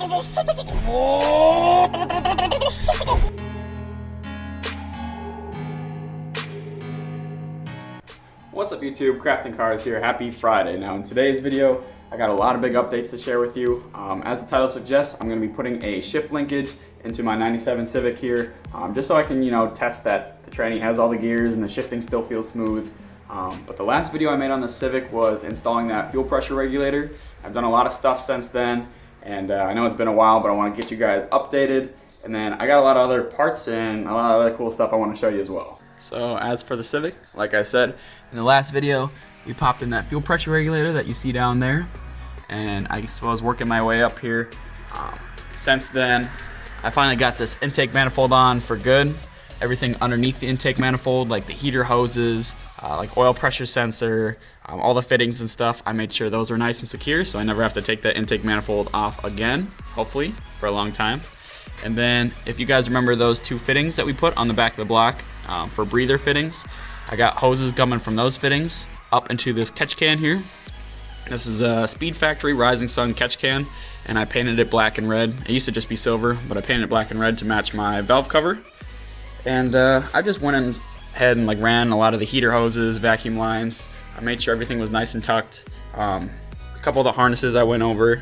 What's up YouTube, Crafting Cars here, happy Friday. Now in today's video, I got a lot of big updates to share with you. As the title suggests, I'm going to be putting a shift linkage into my 97 Civic here, just so I can, test that the tranny has all the gears and the shifting still feels smooth. But the last video I made on the Civic was installing that fuel pressure regulator. I've done a lot of stuff since then, and I know it's been a while, but I want to get you guys updated. And then I got a lot of other parts and a lot of other cool stuff I want to show you as well. So as for the Civic, like I said in the last video, we popped in that fuel pressure regulator that you see down there, and I was working my way up here. Since then, I finally got this intake manifold on for good. Everything underneath the intake manifold, like the heater hoses, like oil pressure sensor, all the fittings and stuff, I made sure those were nice and secure, so I never have to take that intake manifold off again, hopefully, for a long time. And then, if you guys remember those two fittings that we put on the back of the block for breather fittings, I got hoses coming from those fittings up into this catch can here. This is a Speed Factory Rising Sun catch can, and I painted it black and red. It used to just be silver, but I painted it black and red to match my valve cover. And I just went ahead and ran a lot of the heater hoses, vacuum lines. I made sure everything was nice and tucked. A couple of the harnesses I went over.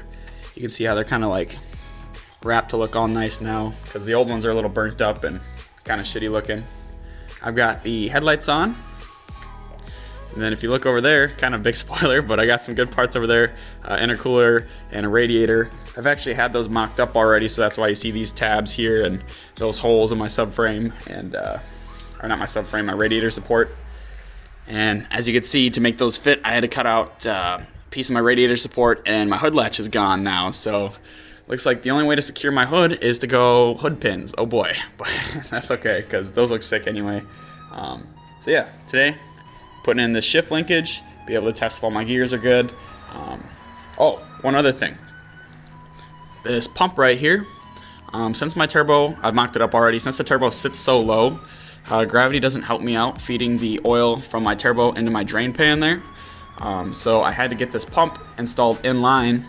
You can see how they're kind of wrapped to look all nice now, because the old ones are a little burnt up and kind of shitty looking. I've got the headlights on, and then if you look over there, kind of big spoiler, but I got some good parts over there, intercooler and a radiator. I've actually had those mocked up already, so that's why you see these tabs here and those holes in my subframe, and or not my subframe, my radiator support. And as you can see, to make those fit, I had to cut out a piece of my radiator support, and my hood latch is gone now, so looks like the only way to secure my hood is to go hood pins. Oh boy, but that's okay, because those look sick anyway. So yeah, today, putting in this shift linkage, be able to test if all my gears are good. Oh, one other thing. This pump right here, since my turbo, I've mocked it up already, since the turbo sits so low, gravity doesn't help me out feeding the oil from my turbo into my drain pan there. So I had to get this pump installed in line,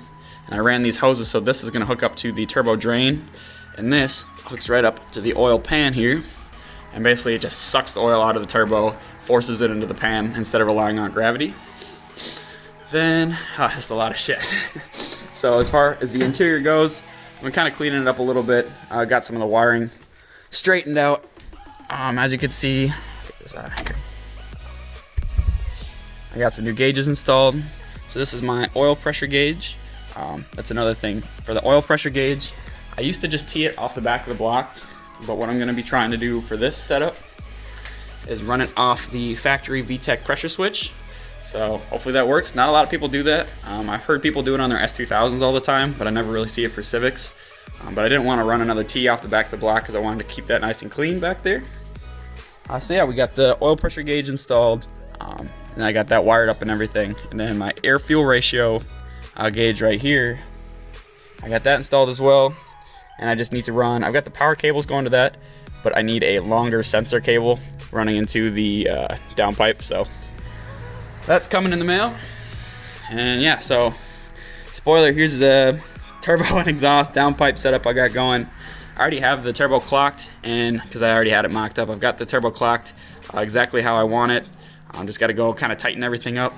and I ran these hoses, so this is going to hook up to the turbo drain, and this hooks right up to the oil pan here, and basically it just sucks the oil out of the turbo, forces it into the pan instead of relying on gravity. Then, just a lot of shit. So as far as the interior goes, I'm kind of cleaning it up a little bit. I got some of the wiring straightened out. As you can see, get this out of here. I got some new gauges installed. So this is my oil pressure gauge. That's another thing. For the oil pressure gauge, I used to just tee it off the back of the block, but what I'm going to be trying to do for this setup is run it off the factory VTEC pressure switch. So hopefully that works. Not a lot of people do that. I've heard people do it on their S2000s all the time, but I never really see it for Civics. But I didn't want to run another tee off the back of the block because I wanted to keep that nice and clean back there. So yeah, we got the oil pressure gauge installed, and I got that wired up and everything. And then my air fuel ratio gauge right here, I got that installed as well. And I just need to run, I've got the power cables going to that, but I need a longer sensor cable running into the downpipe, so that's coming in the mail. And yeah, so spoiler, here's the turbo and exhaust downpipe setup I got going. I already have the turbo clocked, and because I already had it mocked up, I've got the turbo clocked exactly how I want it. Just got to go kind of tighten everything up,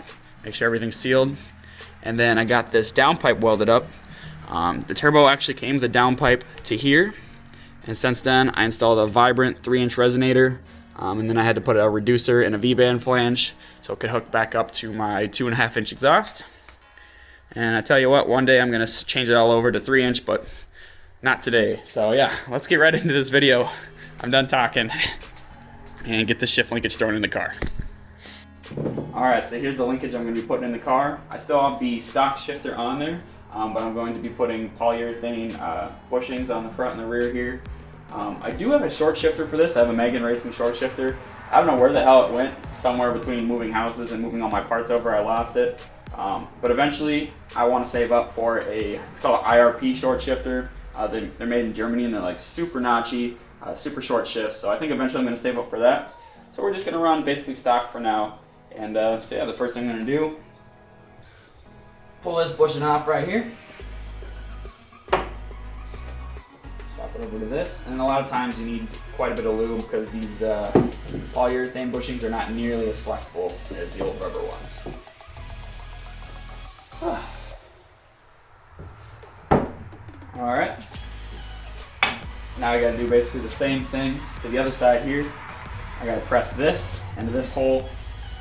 make sure everything's sealed. And then I got this downpipe welded up. The turbo actually came with a downpipe to here, and since then I installed a Vibrant 3-inch resonator, and then I had to put a reducer and a V-band flange so it could hook back up to my 2.5-inch exhaust. And I tell you what, one day I'm going to change it all over to 3-inch, but not today. So yeah, let's get right into this video. I'm done talking and get the shift linkage thrown in the car. Alright, so here's the linkage I'm going to be putting in the car. I still have the stock shifter on there, but I'm going to be putting polyurethane bushings on the front and the rear here. I do have a short shifter for this. I have a Megan Racing short shifter. I don't know where the hell it went. Somewhere between moving houses and moving all my parts over, I lost it. But eventually, I want to save up for it's called an IRP short shifter. They're made in Germany, and they're super notchy, super short shifts. So I think eventually I'm going to save up for that. So we're just going to run basically stock for now. And so yeah, the first thing I'm going to do, pull this bushing off right here. over to this. And a lot of times you need quite a bit of lube because these polyurethane bushings are not nearly as flexible as the old rubber ones. All right. Now I gotta do basically the same thing to the other side here. I gotta press this into this hole.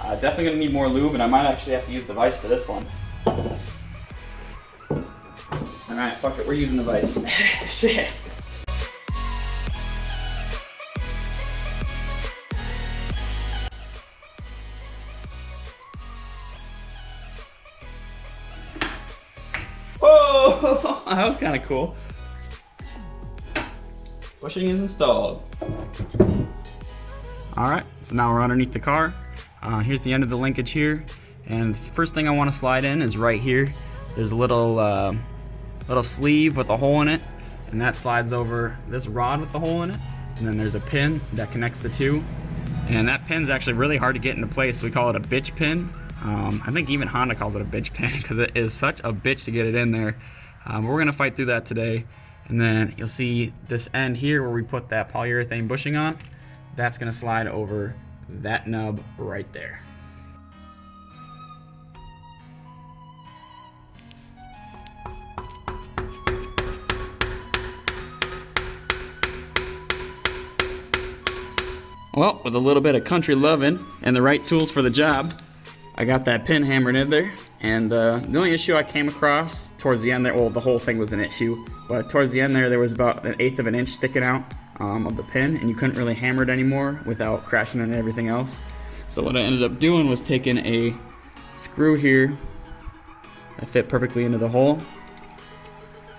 Definitely gonna need more lube, and I might actually have to use the vise for this one. All right, fuck it, we're using the vise. Shit. Whoa, that was kind of cool. Bushing is installed. All right, so now we're underneath the car. Here's the end of the linkage here. And the first thing I want to slide in is right here. There's a little sleeve with a hole in it, and that slides over this rod with the hole in it. And then there's a pin that connects the two. And that pin's actually really hard to get into place. We call it a bitch pin. I think even Honda calls it a bitch pin because it is such a bitch to get it in there. We're gonna fight through that today. And then you'll see this end here where we put that polyurethane bushing on. That's gonna slide over that nub right there. Well, with a little bit of country loving and the right tools for the job, I got that pin hammered in there. And the only issue I came across towards the end there, well, the whole thing was an issue, but towards the end there was about 1/8 of an inch sticking out of the pin, and you couldn't really hammer it anymore without crashing into everything else. So what I ended up doing was taking a screw here that fit perfectly into the hole.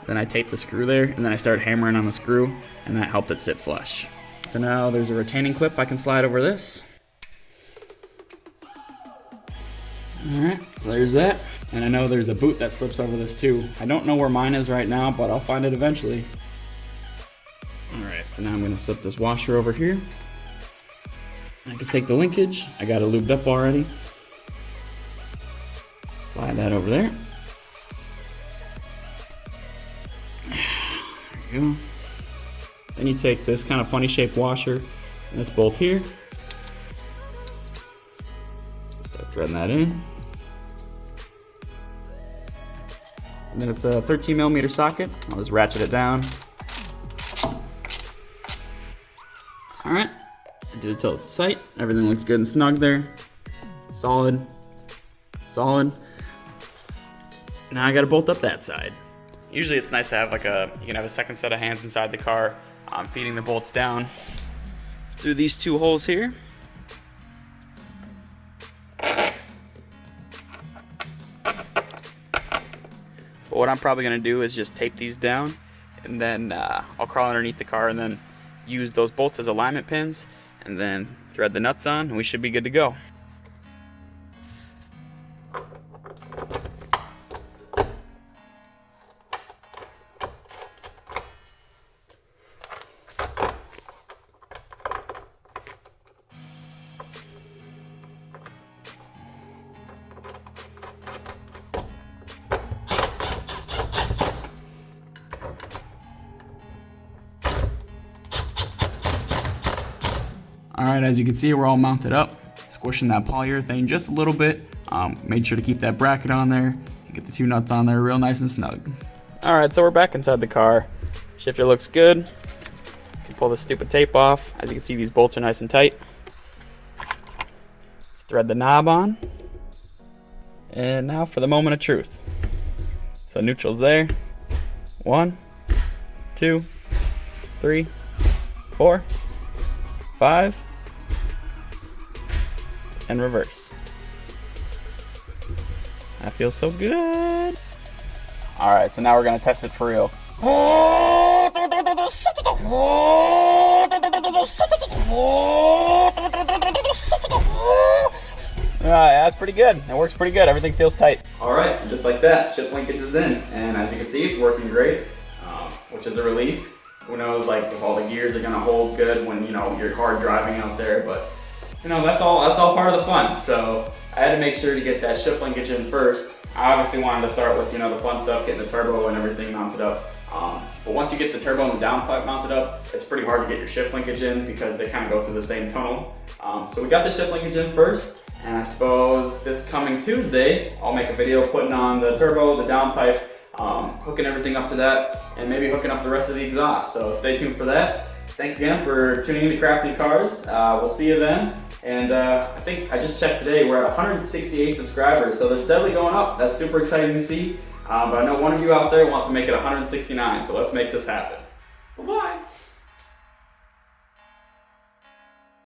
Then I taped the screw there, and then I started hammering on the screw, and that helped it sit flush. So now there's a retaining clip I can slide over this. Alright, so there's that. And I know there's a boot that slips over this too. I don't know where mine is right now, but I'll find it eventually. Alright, so now I'm going to slip this washer over here. I can take the linkage. I got it lubed up already. Slide that over there. There you go. Then you take this kind of funny shaped washer and this bolt here. Start threading that in. And then it's a 13mm socket. I'll just ratchet it down. All right, I did it till it's tight. Everything looks good and snug there. Solid, solid. Now I gotta bolt up that side. Usually it's nice to have you can have a second set of hands inside the car, feeding the bolts down through these two holes here. But what I'm probably gonna do is just tape these down, and then I'll crawl underneath the car and then use those bolts as alignment pins, and then thread the nuts on, and we should be good to go. Alright, as you can see, we're all mounted up, squishing that polyurethane just a little bit. Made sure to keep that bracket on there and get the two nuts on there real nice and snug. Alright, so we're back inside the car. Shifter looks good. You can pull the stupid tape off. As you can see, these bolts are nice and tight. Let's thread the knob on. And now for the moment of truth. So neutral's there. 1, 2, 3, 4, 5, and reverse. That feels so good. All right, so now we're gonna test it for real. All right, that's pretty good. It works pretty good. Everything feels tight. All right, and just like that, shift linkage is in, and as you can see, it's working great, which is a relief. Who knows, like, if all the gears are gonna hold good when, you know, you're hard driving out there, but you know, that's all part of the fun. So I had to make sure to get that shift linkage in first. I obviously wanted to start with, you know, the fun stuff, getting the turbo and everything mounted up. But once you get the turbo and the downpipe mounted up, it's pretty hard to get your shift linkage in because they kind of go through the same tunnel. So we got the shift linkage in first, and I suppose this coming Tuesday, I'll make a video putting on the turbo, the downpipe, hooking everything up to that, and maybe hooking up the rest of the exhaust. So stay tuned for that. Thanks again for tuning in to Crafting Cars. We'll see you then. And I think I just checked today, we're at 168 subscribers, so they're steadily going up. That's super exciting to see. But I know one of you out there wants to make it 169, so let's make this happen. Bye-bye.